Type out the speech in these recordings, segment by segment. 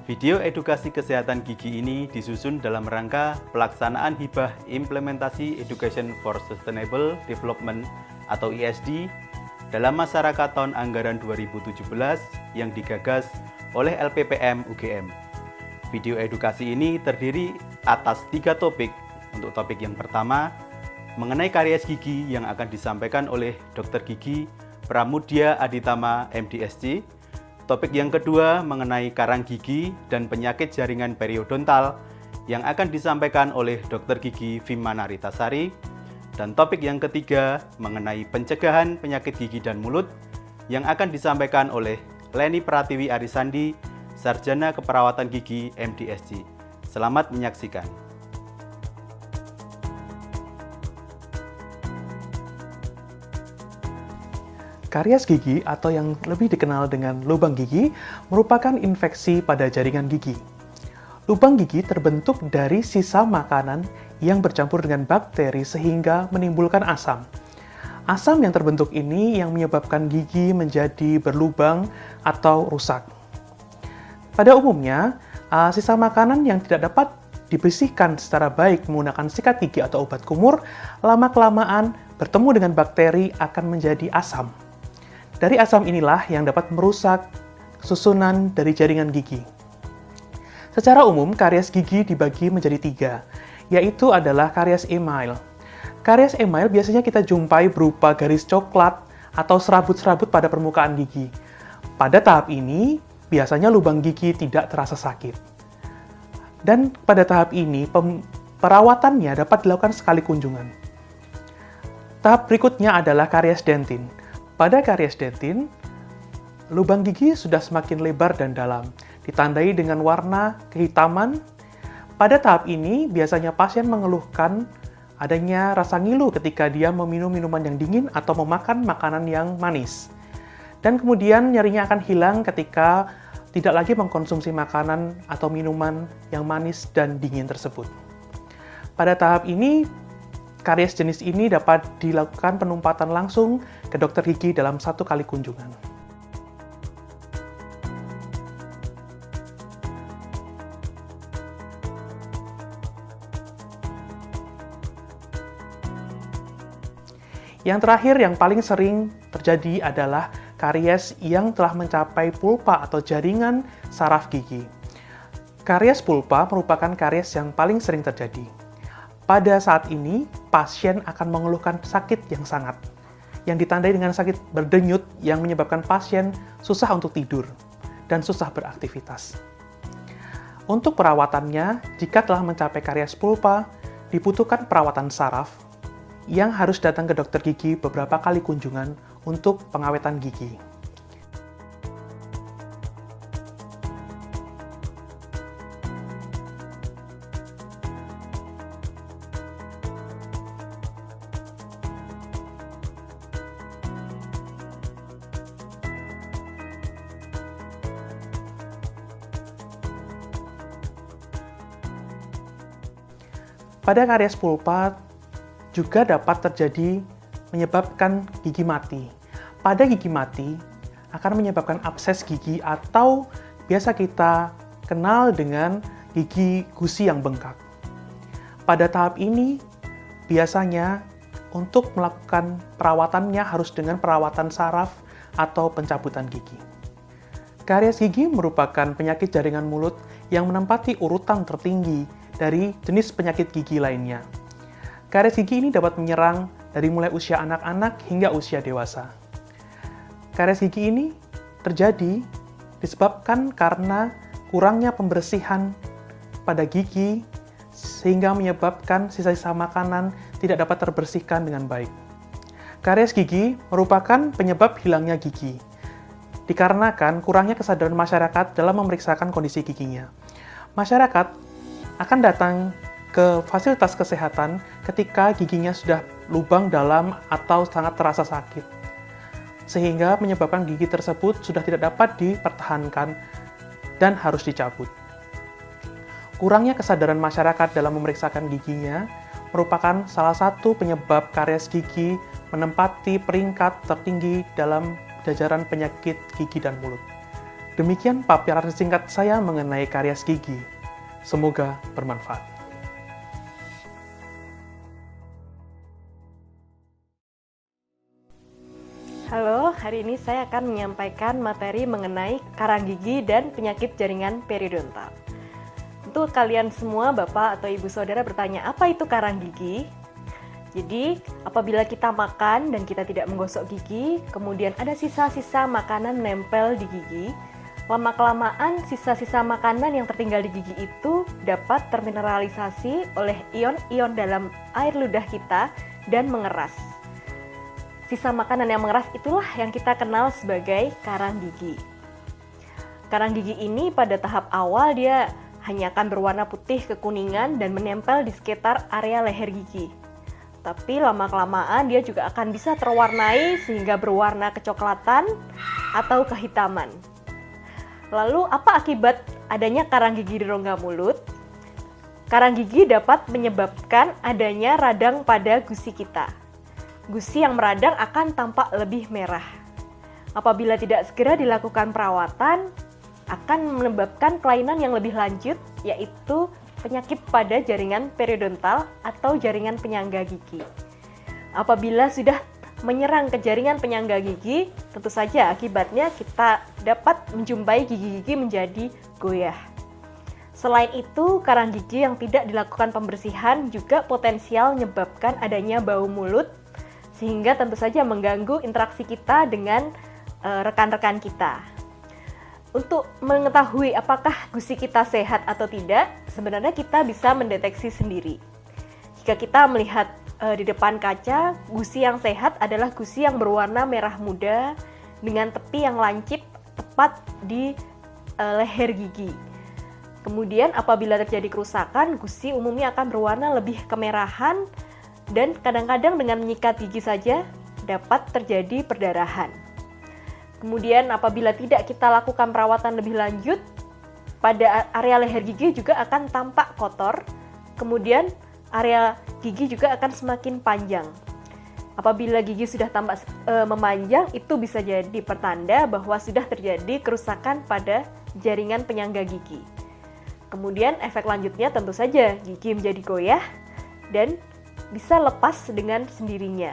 Video edukasi kesehatan gigi ini disusun dalam rangka pelaksanaan hibah implementasi Education for Sustainable Development atau ESD dalam masyarakat tahun anggaran 2017 yang digagas oleh LPPM UGM. Video edukasi ini terdiri atas 3 topik. Untuk topik yang pertama, mengenai karies gigi yang akan disampaikan oleh Dr. Gigi Pramudya Aditama, MDSC. Topik yang kedua mengenai karang gigi dan penyakit jaringan periodontal yang akan disampaikan oleh Dr. Gigi Vimana Ritasari. Dan topik yang ketiga mengenai pencegahan penyakit gigi dan mulut yang akan disampaikan oleh Leni Pratiwi Arisandi, Sarjana Keperawatan Gigi MDSC. Selamat menyaksikan. Karies gigi atau yang lebih dikenal dengan lubang gigi merupakan infeksi pada jaringan gigi. Lubang gigi terbentuk dari sisa makanan yang bercampur dengan bakteri sehingga menimbulkan asam. Asam yang terbentuk ini yang menyebabkan gigi menjadi berlubang atau rusak. Pada umumnya, sisa makanan yang tidak dapat dibersihkan secara baik menggunakan sikat gigi atau obat kumur, lama-kelamaan bertemu dengan bakteri akan menjadi asam. Dari asam inilah yang dapat merusak susunan dari jaringan gigi. Secara umum, karies gigi dibagi menjadi 3, yaitu adalah karies email. Karies email biasanya kita jumpai berupa garis coklat atau serabut-serabut pada permukaan gigi. Pada tahap ini, biasanya lubang gigi tidak terasa sakit. Dan pada tahap ini, perawatannya dapat dilakukan sekali kunjungan. Tahap berikutnya adalah karies dentin. Pada karies dentin, lubang gigi sudah semakin lebar dan dalam, ditandai dengan warna kehitaman. Pada tahap ini, biasanya pasien mengeluhkan adanya rasa ngilu ketika dia meminum minuman yang dingin atau memakan makanan yang manis. Dan kemudian nyerinya akan hilang ketika tidak lagi mengkonsumsi makanan atau minuman yang manis dan dingin tersebut. Pada tahap ini, karies jenis ini dapat dilakukan penumpatan langsung ke dokter gigi dalam 1 kali kunjungan. Yang terakhir yang paling sering terjadi adalah karies yang telah mencapai pulpa atau jaringan saraf gigi. Karies pulpa merupakan karies yang paling sering terjadi. Pada saat ini, pasien akan mengeluhkan sakit yang sangat, yang ditandai dengan sakit berdenyut yang menyebabkan pasien susah untuk tidur dan susah beraktivitas. Untuk perawatannya, jika telah mencapai karies pulpa, dibutuhkan perawatan saraf yang harus datang ke dokter gigi beberapa kali kunjungan untuk pengawetan gigi. Pada karies pulpa juga dapat terjadi menyebabkan gigi mati. Pada gigi mati akan menyebabkan abses gigi atau biasa kita kenal dengan gigi gusi yang bengkak. Pada tahap ini biasanya untuk melakukan perawatannya harus dengan perawatan saraf atau pencabutan gigi. Karies gigi merupakan penyakit jaringan mulut yang menempati urutan tertinggi dari jenis penyakit gigi lainnya. Karies gigi ini dapat menyerang dari mulai usia anak-anak hingga usia dewasa. Karies gigi ini terjadi disebabkan karena kurangnya pembersihan pada gigi sehingga menyebabkan sisa-sisa makanan tidak dapat terbersihkan dengan baik. Karies gigi merupakan penyebab hilangnya gigi, dikarenakan kurangnya kesadaran masyarakat dalam memeriksakan kondisi giginya. Masyarakat akan datang ke fasilitas kesehatan ketika giginya sudah lubang dalam atau sangat terasa sakit, sehingga menyebabkan gigi tersebut sudah tidak dapat dipertahankan dan harus dicabut. Kurangnya kesadaran masyarakat dalam memeriksakan giginya merupakan salah satu penyebab karies gigi menempati peringkat tertinggi dalam jajaran penyakit gigi dan mulut. Demikian paparan singkat saya mengenai karies gigi. Semoga bermanfaat. Halo, hari ini saya akan menyampaikan materi mengenai karang gigi dan penyakit jaringan periodontal. Untuk kalian semua, Bapak atau Ibu Saudara bertanya, apa itu karang gigi? Jadi, apabila kita makan dan kita tidak menggosok gigi, kemudian ada sisa-sisa makanan menempel di gigi, lama-kelamaan sisa-sisa makanan yang tertinggal di gigi itu dapat termineralisasi oleh ion-ion dalam air ludah kita dan mengeras. Sisa makanan yang mengeras itulah yang kita kenal sebagai karang gigi. Karang gigi ini pada tahap awal dia hanya akan berwarna putih kekuningan dan menempel di sekitar area leher gigi. Tapi lama-kelamaan dia juga akan bisa terwarnai sehingga berwarna kecoklatan atau kehitaman. Lalu apa akibat adanya karang gigi di rongga mulut? Karang gigi dapat menyebabkan adanya radang pada gusi kita. Gusi yang meradang akan tampak lebih merah. Apabila tidak segera dilakukan perawatan, akan menyebabkan kelainan yang lebih lanjut, yaitu penyakit pada jaringan periodontal atau jaringan penyangga gigi. Apabila sudah menyerang ke jaringan penyangga gigi, tentu saja akibatnya kita dapat menjumpai gigi-gigi menjadi goyah. Selain itu, karang gigi yang tidak dilakukan pembersihan juga potensial menyebabkan adanya bau mulut, sehingga tentu saja mengganggu interaksi kita dengan rekan-rekan kita. Untuk mengetahui apakah gusi kita sehat atau tidak, sebenarnya kita bisa mendeteksi sendiri. Jika kita melihat di depan kaca, gusi yang sehat adalah gusi yang berwarna merah muda dengan tepi yang lancip tepat di leher gigi. Kemudian apabila terjadi kerusakan, gusi umumnya akan berwarna lebih kemerahan dan kadang-kadang dengan menyikat gigi saja dapat terjadi perdarahan. Kemudian apabila tidak kita lakukan perawatan lebih lanjut, pada area leher gigi juga akan tampak kotor, kemudian area gigi juga akan semakin panjang. Apabila gigi sudah tampak memanjang, itu bisa jadi pertanda bahwa sudah terjadi kerusakan pada jaringan penyangga gigi. Kemudian efek lanjutnya tentu saja gigi menjadi goyah dan bisa lepas dengan sendirinya.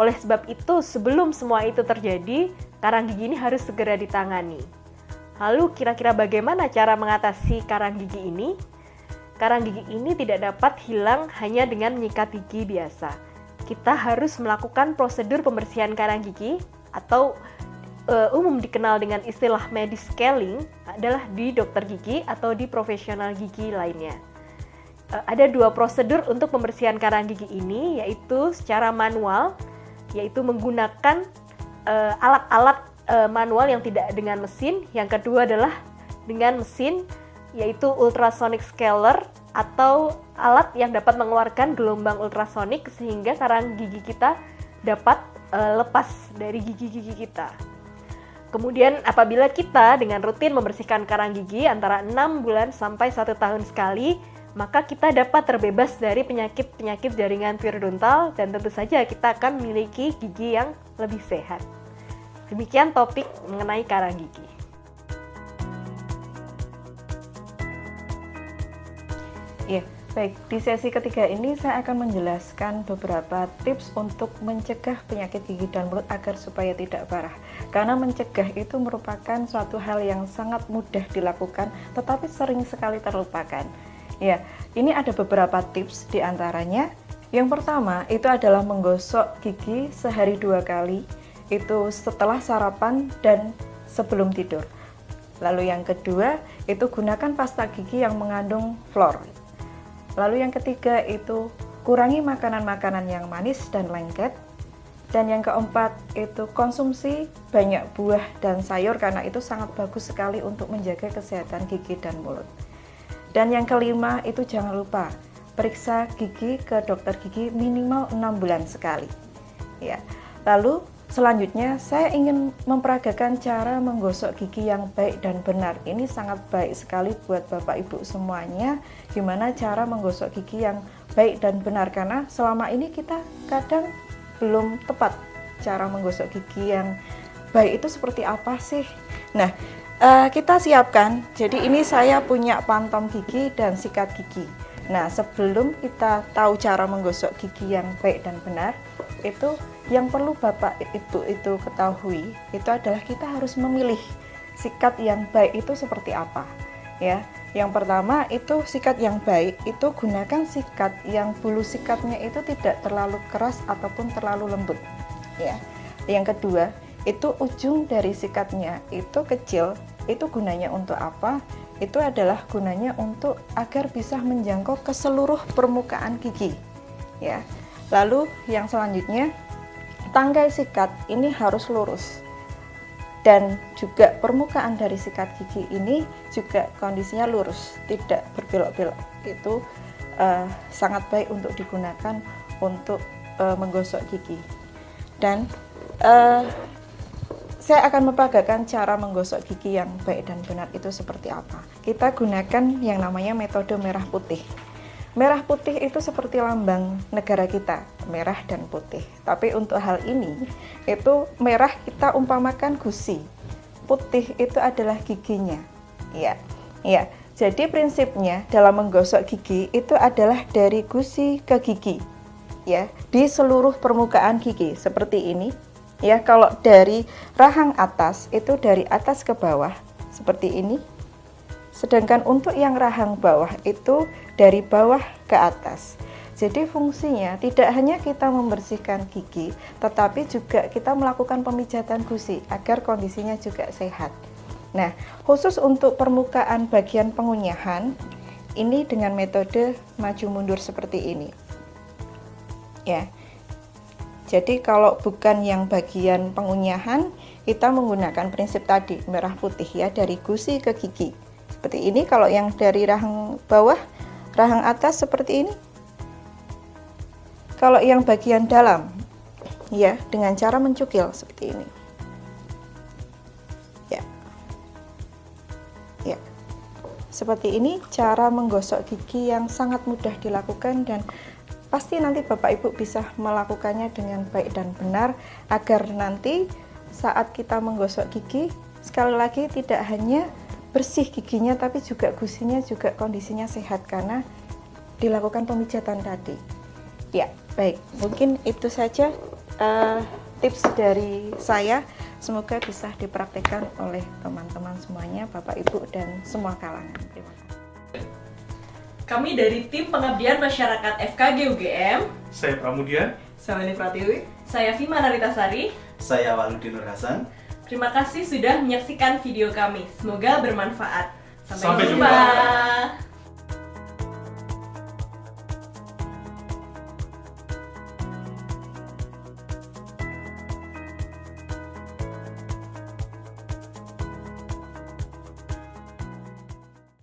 Oleh sebab itu, sebelum semua itu terjadi, karang gigi ini harus segera ditangani. Lalu kira-kira bagaimana cara mengatasi karang gigi ini? Karang gigi ini tidak dapat hilang hanya dengan menyikat gigi biasa. Kita harus melakukan prosedur pembersihan karang gigi atau umum dikenal dengan istilah medis scaling adalah di dokter gigi atau di profesional gigi lainnya. Ada dua prosedur untuk pembersihan karang gigi ini, yaitu secara manual, yaitu menggunakan alat-alat manual yang tidak dengan mesin. Yang kedua adalah dengan mesin, yaitu ultrasonic scaler atau alat yang dapat mengeluarkan gelombang ultrasonik sehingga karang gigi kita dapat lepas dari gigi-gigi kita. Kemudian apabila kita dengan rutin membersihkan karang gigi antara 6 bulan sampai 1 tahun sekali, maka kita dapat terbebas dari penyakit-penyakit jaringan periodontal dan tentu saja kita akan memiliki gigi yang lebih sehat. Demikian topik mengenai karang gigi. Ya, baik. Di sesi ketiga ini saya akan menjelaskan beberapa tips untuk mencegah penyakit gigi dan mulut agar supaya tidak parah. Karena mencegah itu merupakan suatu hal yang sangat mudah dilakukan, tetapi sering sekali terlupakan. Ya, ini ada beberapa tips di antaranya. Yang pertama itu adalah menggosok gigi sehari 2 kali. Itu setelah sarapan dan sebelum tidur. Lalu yang kedua, itu gunakan pasta gigi yang mengandung fluoride. Lalu yang ketiga itu kurangi makanan-makanan yang manis dan lengket. Dan yang keempat itu konsumsi banyak buah dan sayur karena itu sangat bagus sekali untuk menjaga kesehatan gigi dan mulut. Dan yang kelima itu jangan lupa periksa gigi ke dokter gigi minimal 6 bulan sekali. Ya. Lalu selanjutnya saya ingin memperagakan cara menggosok gigi yang baik dan benar. Ini sangat baik sekali buat Bapak Ibu semuanya, gimana cara menggosok gigi yang baik dan benar, karena selama ini kita kadang belum tepat cara menggosok gigi yang baik itu seperti apa sih. Nah, Kita siapkan. Jadi ini saya punya pantom gigi dan sikat gigi. Nah, sebelum kita tahu cara menggosok gigi yang baik dan benar, itu yang perlu Bapak Ibu itu ketahui, itu adalah kita harus memilih sikat yang baik itu seperti apa. Ya, yang pertama itu sikat yang baik itu gunakan sikat yang bulu sikatnya itu tidak terlalu keras ataupun terlalu lembut. Ya, yang kedua itu ujung dari sikatnya itu kecil, itu gunanya untuk apa? Itu adalah gunanya untuk agar bisa menjangkau ke seluruh permukaan gigi. Ya. Lalu yang selanjutnya, tangkai sikat ini harus lurus. Dan juga permukaan dari sikat gigi ini juga kondisinya lurus, tidak berbelok-belok. Itu sangat baik untuk digunakan untuk menggosok gigi. Dan saya akan memperagakan cara menggosok gigi yang baik dan benar itu seperti apa. Kita gunakan yang namanya metode merah putih. Merah putih itu seperti lambang negara kita, merah dan putih. Tapi untuk hal ini, itu merah kita umpamakan gusi. Putih itu adalah giginya. Ya. Jadi prinsipnya dalam menggosok gigi itu adalah dari gusi ke gigi. Ya, di seluruh permukaan gigi seperti ini. Ya, kalau dari rahang atas itu dari atas ke bawah seperti ini. Sedangkan untuk yang rahang bawah itu dari bawah ke atas. Jadi fungsinya tidak hanya kita membersihkan gigi, tetapi juga kita melakukan pemijatan gusi agar kondisinya juga sehat. Nah, khusus untuk permukaan bagian pengunyahan, ini dengan metode maju mundur seperti ini. Ya. Jadi kalau bukan yang bagian pengunyahan, kita menggunakan prinsip tadi, merah putih ya, dari gusi ke gigi. Seperti ini. Kalau yang dari rahang bawah, rahang atas seperti ini. Kalau yang bagian dalam, ya, dengan cara mencukil seperti ini. Ya. Seperti ini cara menggosok gigi yang sangat mudah dilakukan dan pasti nanti Bapak Ibu bisa melakukannya dengan baik dan benar agar nanti saat kita menggosok gigi sekali lagi tidak hanya bersih giginya tapi juga gusinya juga kondisinya sehat karena dilakukan pemijatan tadi. Ya, baik. Mungkin itu saja tips dari saya. Semoga bisa dipraktikkan oleh teman-teman semuanya, Bapak Ibu dan semua kalangan. Terima kasih. Kami dari tim pengabdian masyarakat FKG UGM. Saya Pramudia. Saya Leni Pratiwi. Saya Vima Naritasari. Saya Waludin Nur Hasan. Terima kasih sudah menyaksikan video kami. Semoga bermanfaat. Sampai jumpa.